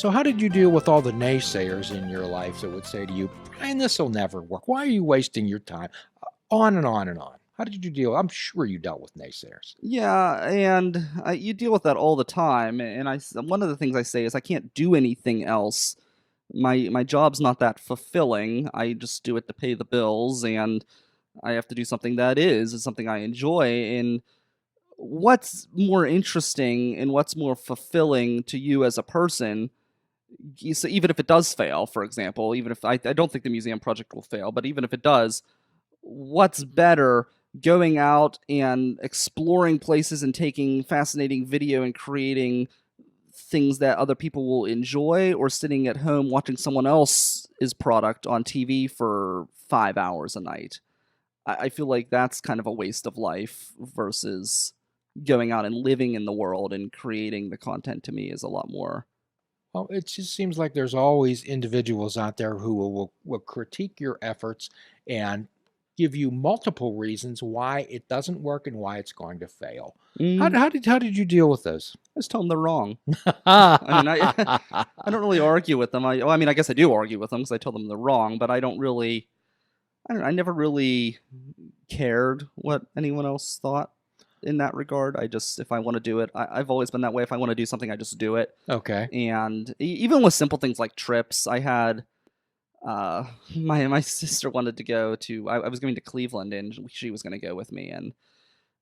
So, how did you deal with all the naysayers in your life that would say to you, Brian, this will never work. Why are you wasting your time? On and on and on. How did you deal? I'm sure you dealt with naysayers. Yeah, and you deal with that all the time. And one of the things I say is I can't do anything else. My job's not that fulfilling. I just do it to pay the bills, and I have to do something that is something I enjoy. And what's more interesting and what's more fulfilling to you as a person? So even if it does fail, for example, even if I don't think the museum project will fail, but even if it does, what's better, going out and exploring places and taking fascinating video and creating things that other people will enjoy, or sitting at home watching someone else's product on TV for 5 hours a night? I feel like that's kind of a waste of life versus going out and living in the world and creating the content. To me is a lot more. Well, it just seems like there's always individuals out there who will critique your efforts and give you multiple reasons why it doesn't work and why it's going to fail. Mm, How did you deal with those? I just tell them they're wrong. I mean, I Well, I don't really argue with them. I mean, I guess I do argue with them because I tell them they're wrong, but I don't really. I don't know, I never really cared what anyone else thought in that regard. I just, if I want to do it, I've always been that way. If I want to do something, I just do it. okay. And even with simple things like trips, I had my sister wanted to go to. I was going to Cleveland, and she was going to go with me. And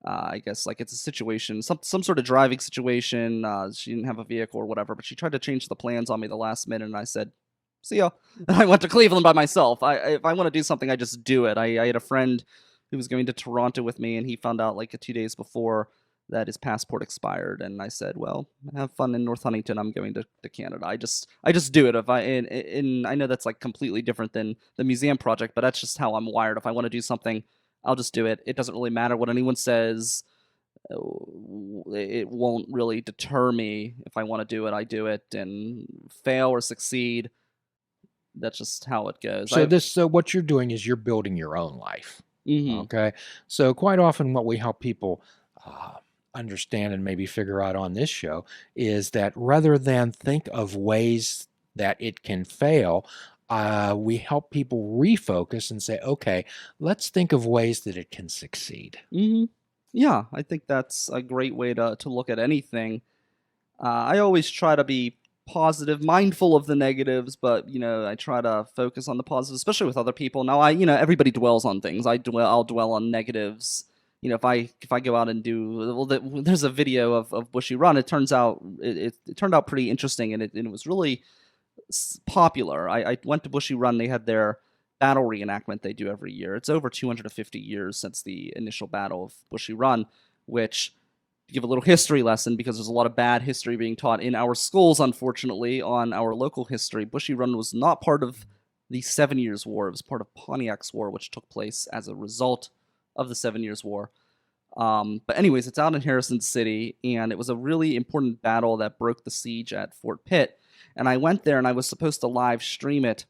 I guess like it's a situation, some sort of driving situation. She didn't have a vehicle or whatever, but she tried to change the plans on me the last minute, and I said, "See ya." And I went to Cleveland by myself. If I want to do something, I just do it. I had a friend who was going to Toronto with me, and he found out like 2 days before that his passport expired, and I said, "Well, have fun in North Huntington. I'm going to Canada." I just do it. If I and I know that's like completely different than the museum project, but that's just how I'm wired. If I want to do something, I'll just do it. It doesn't really matter what anyone says. It won't really deter me. If I want to do it, I do it, and fail or succeed, that's just how it goes. So what you're doing is you're building your own life. Mhm. Okay. So quite often what we help people uh, understand and maybe figure out on this show is that rather than think of ways that it can fail, we help people refocus and say, okay, let's think of ways that it can succeed. Mhm. Yeah, I think that's a great way to look at anything. I always try to be positive, mindful of the negatives, but I try to focus on the positives, especially with other people. Now, everybody dwells on things. I'll dwell on negatives. If I go out and do well, there's a video of Bushy Run. It turns out it turned out pretty interesting, and it was really popular. I went to Bushy Run. They had their battle reenactment they do every year. It's over 250 years since the initial battle of Bushy Run, which, to give a little history lesson, because there's a lot of bad history being taught in our schools, unfortunately, on our local history. Bushy Run was not part of the 7 Years' War. It was part of Pontiac's War, which took place as a result of the 7 Years' War. But anyways, it's out in Harrison City, and it was a really important battle that broke the siege at Fort Pitt. And I went there, and I was supposed to live stream it,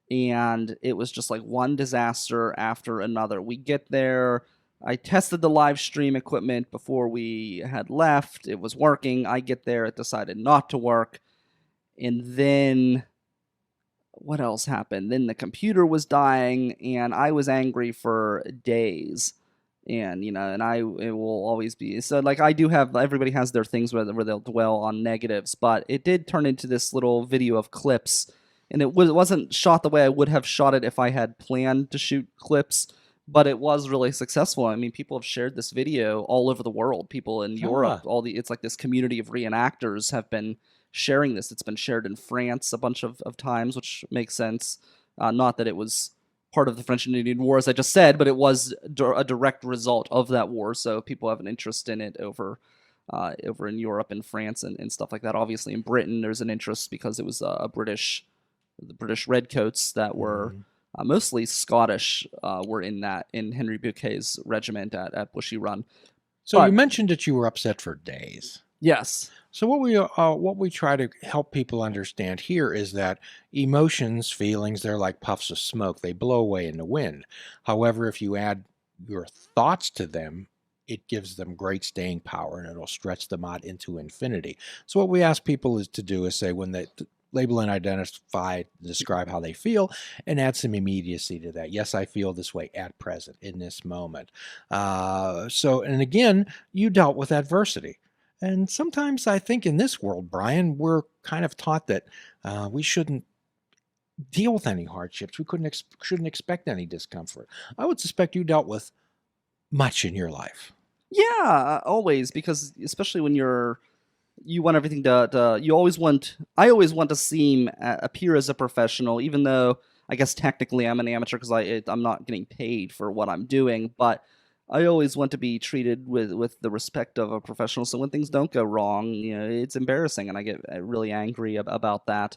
and it was just like one disaster after another. We get there. I tested the live stream equipment before we had left. It was working. I get there. It decided not to work. And then what else happened? Then the computer was dying, and I was angry for days. And it will always be so. Like, I do have, everybody has their things where they'll dwell on negatives, but it did turn into this little video of clips, and it wasn't shot the way I would have shot it if I had planned to shoot clips. But it was really successful. I mean, people have shared this video all over the world. People in Europe, Ah, it's like this community of reenactors have been sharing this. It's been shared in France a bunch of times, which makes sense. Not that it was part of the French and Indian War, as I just said, but it was a direct result of that war. So people have an interest in it over in Europe and France and stuff like that. Obviously, in Britain, there's an interest because it was the British redcoats that were mhm. mostly Scottish, were in Henry Bouquet's regiment at Bushy Run. So you But mentioned that you were upset for days. yes. So what we try to help people understand here is that emotions, feelings, they're like puffs of smoke. They blow away in the wind. However, if you add your thoughts to them, it gives them great staying power and it'll stretch them out into infinity. So what we ask people is to do is say when they label and identify, describe how they feel, and add some immediacy to that. Yes, I feel this way at present in this moment. And again, you dealt with adversity. And sometimes I think in this world, Brian, we're kind of taught that we shouldn't deal with any hardships. We shouldn't expect any discomfort. I would suspect you dealt with much in your life. Yeah, always, because especially when you want everything to you always want I always want to appear as a professional, even though I guess technically I'm an amateur because I'm not getting paid for what I'm doing, but I always want to be treated with the respect of a professional. So when things don't go wrong, it's embarrassing, and I get really angry about that.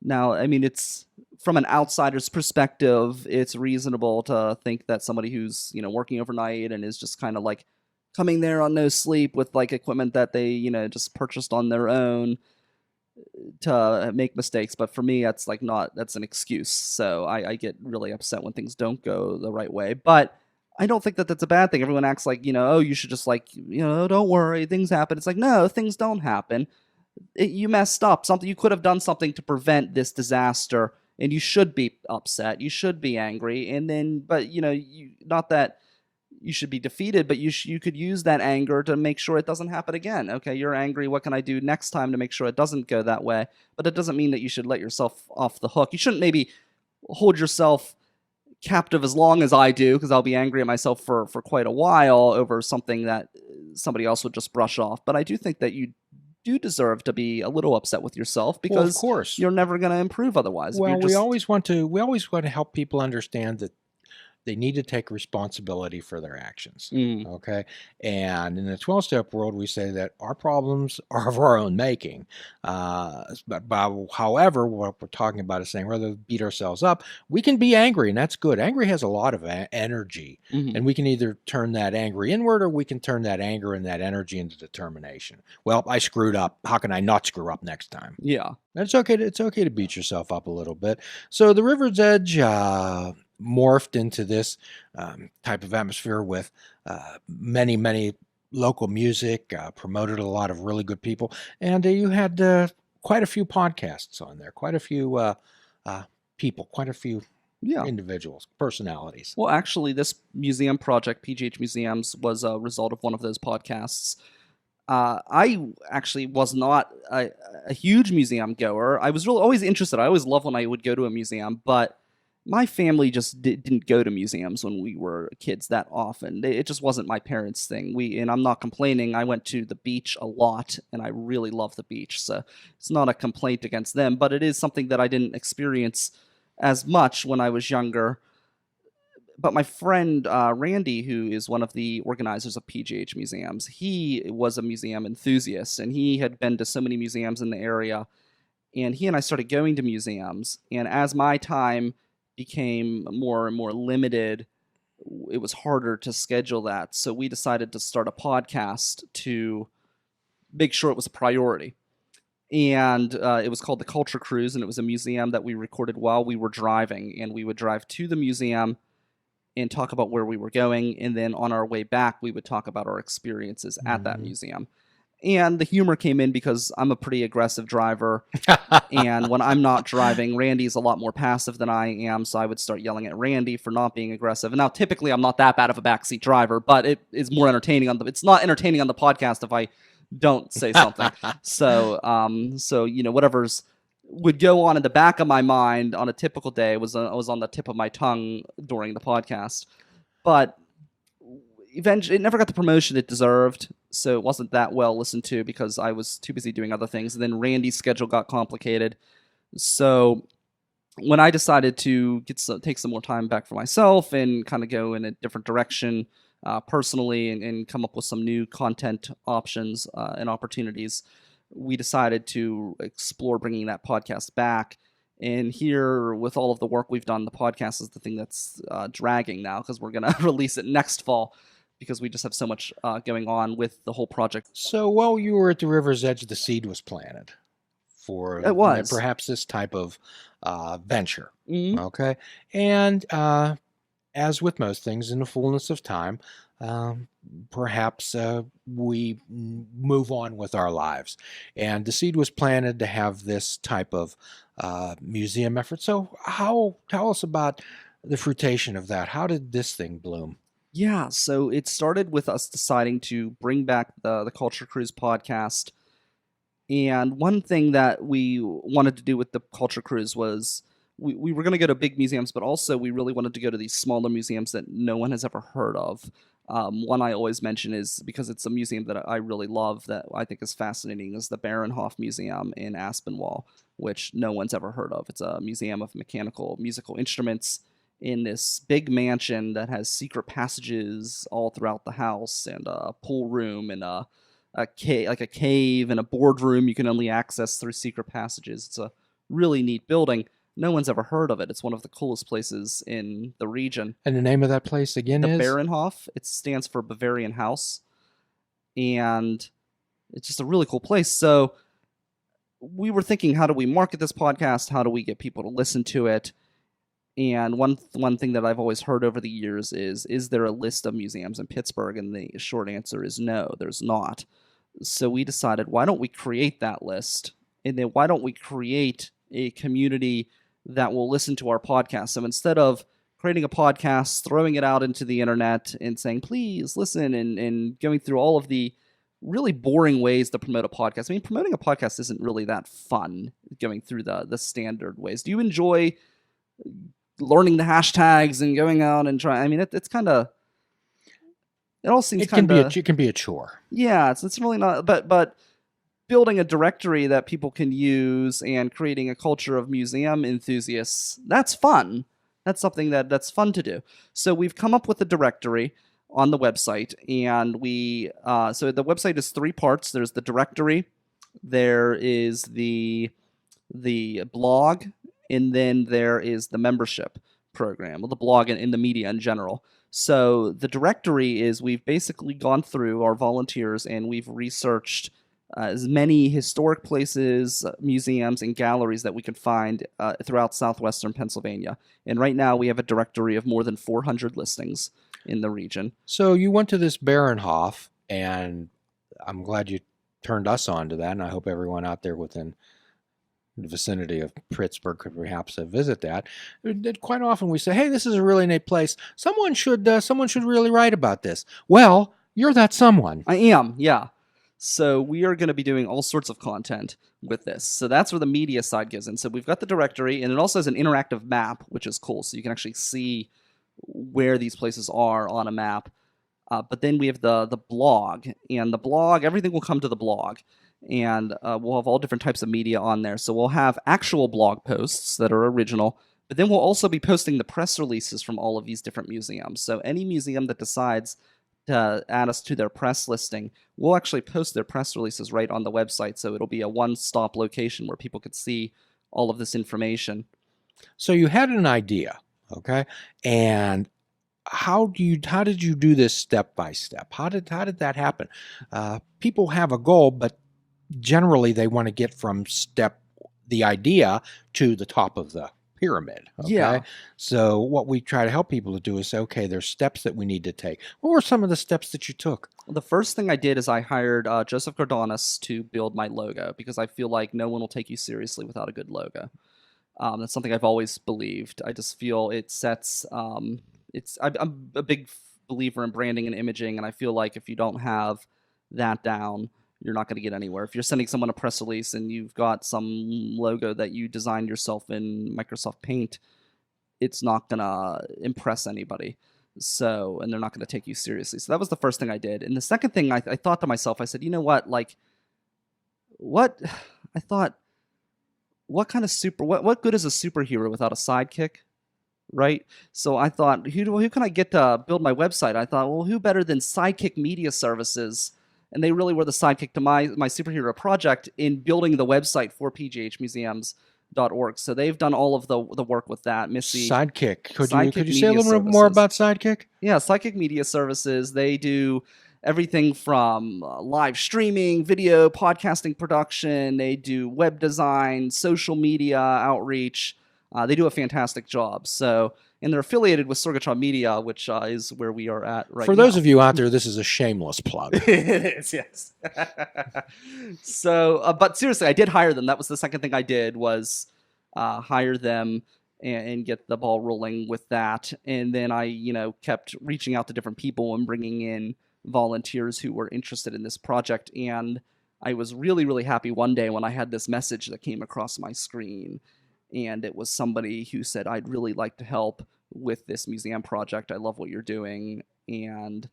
Now, I mean, it's from an outsider's perspective, it's reasonable to think that somebody who's working overnight and is just kind of like coming there on no sleep with like equipment that they just purchased on their own to make mistakes. But for me, that's an excuse. So I get really upset when things don't go the right way. But I don't think that that's a bad thing. Everyone acts like, oh, you should just like, don't worry, things happen. It's like, no, things don't happen. You messed up. You could have done something to prevent this disaster, and you should be upset. You should be angry. And then, but not that you should be defeated, but you could use that anger to make sure it doesn't happen again. Okay, you're angry. What can I do next time to make sure it doesn't go that way? But it doesn't mean that you should let yourself off the hook. You shouldn't maybe hold yourself captive as long as I do, because I'll be angry at myself for quite a while over something that somebody else would just brush off. But I do think that you do deserve to be a little upset with yourself, because of course you're never going to improve otherwise. Well, we always want to help people understand that they need to take responsibility for their actions. Okay. And in the 12-step world, we say that our problems are of our own making. However, what we're talking about is saying rather than beat ourselves up, we can be angry, and that's good. Angry has a lot of energy, and we can either turn that angry inward, or we can turn that anger and that energy into determination. Well, I screwed up. How can I not screw up next time? Yeah. It's okay to beat yourself up a little bit. So the River's Edge morphed into this type of atmosphere with many local music, promoted a lot of really good people, and you had quite a few podcasts on there, quite a few people, quite a few individuals, personalities. Well, actually, this museum project, PGH Museums, was a result of one of those podcasts. I actually was not a huge museum goer. I was really always interested. I always loved when I would go to a museum, but my family just didn't go to museums when we were kids that often. It just wasn't my parents' thing. And I'm not complaining. I went to the beach a lot, and I really love the beach. So it's not a complaint against them, but it is something that I didn't experience as much when I was younger. But my friend Randy, who is one of the organizers of PGH Museums, he was a museum enthusiast, and he had been to so many museums in the area. And he and I started going to museums. And as my time became more and more limited, it was harder to schedule that. So we decided to start a podcast to make sure it was a priority. And it was called The Culture Cruise, and it was a museum that we recorded while we were driving. And we would drive to the museum and talk about where we were going, and then on our way back, we would talk about our experiences at that museum. And the humor came in because I'm a pretty aggressive driver, and when I'm not driving, Randy's a lot more passive than I am, so I would start yelling at Randy for not being aggressive. And now, typically, I'm not that bad of a backseat driver, but it is more entertaining it's not entertaining on the podcast if I don't say something. So whatever's would go on in the back of my mind on a typical day was on the tip of my tongue during the podcast. But eventually, it never got the promotion it deserved, so it wasn't that well listened to because I was too busy doing other things. And then Randy's schedule got complicated. So when I decided to take some more time back for myself and kind of go in a different direction personally and come up with some new content options and opportunities, we decided to explore bringing that podcast back. And here, with all of the work we've done, the podcast is the thing that's dragging now, because we're going to release it next fall, because we just have so much going on with the whole project. So while you were at the River's Edge, the seed was planted for perhaps this type of venture. Mm-hmm. Okay. And as with most things, in the fullness of time, um, perhaps we move on with our lives. And the seed was planted to have this type of museum effort. So, how tell us about the fruitation of that? How did this thing bloom? Yeah, so it started with us deciding to bring back the Culture Cruise podcast. And one thing that we wanted to do with the Culture Cruise was we were going to go to big museums, but also we really wanted to go to these smaller museums that no one has ever heard of. One I always mention is because it's a museum that I really love, that I think is fascinating, is the Baronhof Museum in Aspinwall, which no one's ever heard of. It's a museum of mechanical musical instruments in this big mansion that has secret passages all throughout the house, and a pool room, and a cave and a boardroom you can only access through secret passages. It's a really neat building. No one's ever heard of it. It's one of the coolest places in the region. And the name of that place again The is? Baronhof. It stands for Bavarian House, and it's just a really cool place. So we were thinking, how do we market this podcast? How do we get people to listen to it? And one thing that I've always heard over the years is there a list of museums in Pittsburgh? And the short answer is no, there's not. So we decided, why don't we create that list? And then why don't we create a community that will listen to our podcast? So instead of creating a podcast, throwing it out into the internet and saying, please listen, and going through all of the really boring ways to promote a podcast. I mean, promoting a podcast isn't really that fun, going through the standard ways. Do you enjoy learning the hashtags and going out and trying? I mean, it's kind of, it all seems kind of, It can be a chore. yeah, it's really not, but building a directory that people can use and creating a culture of museum enthusiasts, that's fun. That's something that's fun to do. So we've come up with a directory on the website, and so the website is three parts. There's the directory, there is the blog, and then there is the membership program, or the blog and the media in general. So the directory is, we've basically gone through our volunteers and we've researched as many historic places, museums, and galleries that we could find throughout southwestern Pennsylvania. And right now we have a directory of more than 400 listings in the region. So you went to this Baronhof, and I'm glad you turned us on to that, and I hope everyone out there within the vicinity of Pittsburgh could perhaps visit that. Quite often we say, "Hey, this is a really neat place. Someone should really write about this." Well, you're that someone. I am, yeah. So we are going to be doing all sorts of content with this. So that's where the media side gives in. So we've got the directory, and it also has an interactive map, which is cool. So you can actually see where these places are on a map. But then we have the blog, and the blog, everything will come to the blog. And we'll have all different types of media on there. So we'll have actual blog posts that are original, but then we'll also be posting the press releases from all of these different museums. So any museum that decides to add us to their press listing, we'll actually post their press releases right on the website. So it'll be a one-stop location where people could see all of this information. So you had an idea, okay? And how did you do this step by step? How did that happen? People have a goal, but generally they want to get from the idea to the top of the pyramid. Okay? Yeah. So what we try to help people to do is say, okay, there's steps that we need to take. What were some of the steps that you took? The first thing I did is I hired Joseph Gardonis to build my logo, because I feel like no one will take you seriously without a good logo. That's something I've always believed. I just feel it sets. I'm a big believer in branding and imaging, and I feel like if you don't have that down, you're not going to get anywhere. If you're sending someone a press release and you've got some logo that you designed yourself in Microsoft Paint, it's not going to impress anybody. So, and they're not going to take you seriously. So that was the first thing I did. And the second thing I thought to myself, I said, you know what, I thought, what good is a superhero without a sidekick? Right? So I thought, who can I get to build my website? I thought, well, who better than Sidekick Media Services? And they really were the sidekick to my superhero project in building the website for pghmuseums.org. So they've done all of the work with that. Missy. Sidekick. Could you say a Media little bit more Services. about Sidekick? Yeah, Sidekick Media Services. They do everything from live streaming, video, podcasting production. They do web design, social media outreach. They do a fantastic job. So, and they're affiliated with Sorgatron Media, which is where we are at right now. For those of you out there, this is a shameless plug. It is, yes. So, but seriously, I did hire them. That was the second thing I did was hire them and get the ball rolling with that. And then I, kept reaching out to different people and bringing in volunteers who were interested in this project. And I was really, really happy one day when I had this message that came across my screen. And it was somebody who said, I'd really like to help with this museum project. I love what you're doing. And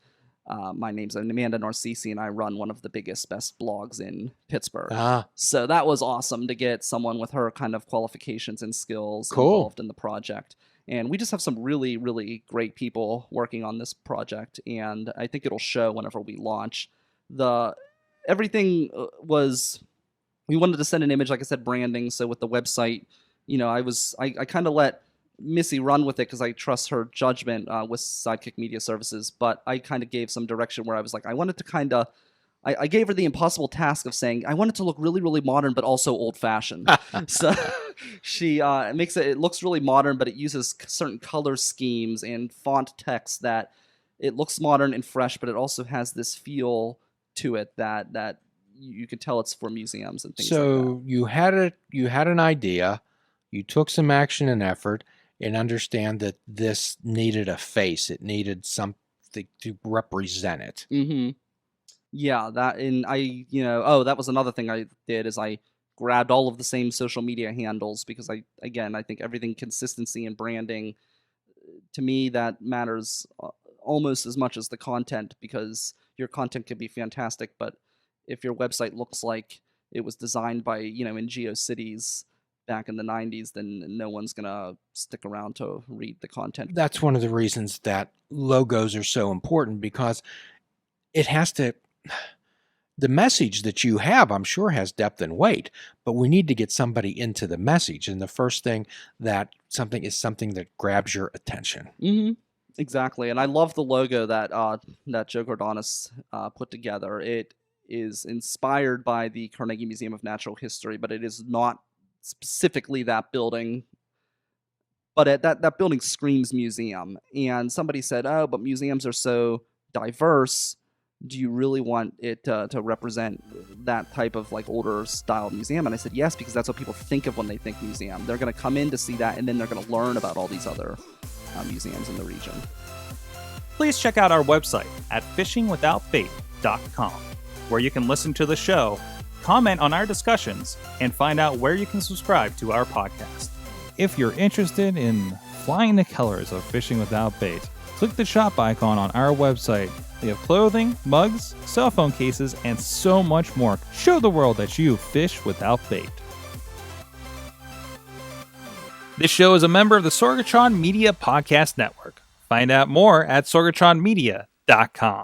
my name's Amanda Narcisi, and I run one of the biggest, best blogs in Pittsburgh. So that was awesome to get someone with her kind of qualifications and skills involved in the project. And we just have some really, really great people working on this project, and I think it'll show whenever we launch. Everything was, we wanted to send an image, like I said, branding. So with the website, I kind of let Missy run with it because I trust her judgment with Sidekick Media Services, but I kind of gave some direction where I was like, I wanted to I gave her the impossible task of saying, I want it to look really, really modern, but also old-fashioned. So she it looks really modern, but it uses certain color schemes and font text that it looks modern and fresh, but it also has this feel to it that you can tell it's for museums and things like that. So you had an idea, you took some action and effort, and understand that this needed a face. It needed something to represent it. Mm-hmm. Yeah, that, and that was another thing I did is I grabbed all of the same social media handles because I think everything consistency and branding, to me, that matters almost as much as the content, because your content can be fantastic, but if your website looks like it was designed by, in GeoCities back in the 90s, then no one's going to stick around to read the content. That's one of the reasons that logos are so important, because it has to, the message that you have, I'm sure, has depth and weight, but we need to get somebody into the message. And the first thing something that grabs your attention. Mm-hmm. Exactly. And I love the logo that Joe Gordonis put together. It is inspired by the Carnegie Museum of Natural History, but it is not specifically that building, but that building screams museum. And somebody said, oh, but museums are so diverse. Do you really want it to represent that type of like older style museum? And I said, yes, because that's what people think of when they think museum. They're going to come in to see that, and then they're going to learn about all these other museums in the region. Please check out our website at fishingwithoutbait.com, where you can listen to the show, comment on our discussions, and find out where you can subscribe to our podcast. If you're interested in flying the colors of Fishing Without Bait, click the shop icon on our website. We have clothing, mugs, cell phone cases, and so much more. Show the world that you fish without bait. This show is a member of the Sorgatron Media Podcast Network. Find out more at sorgatronmedia.com.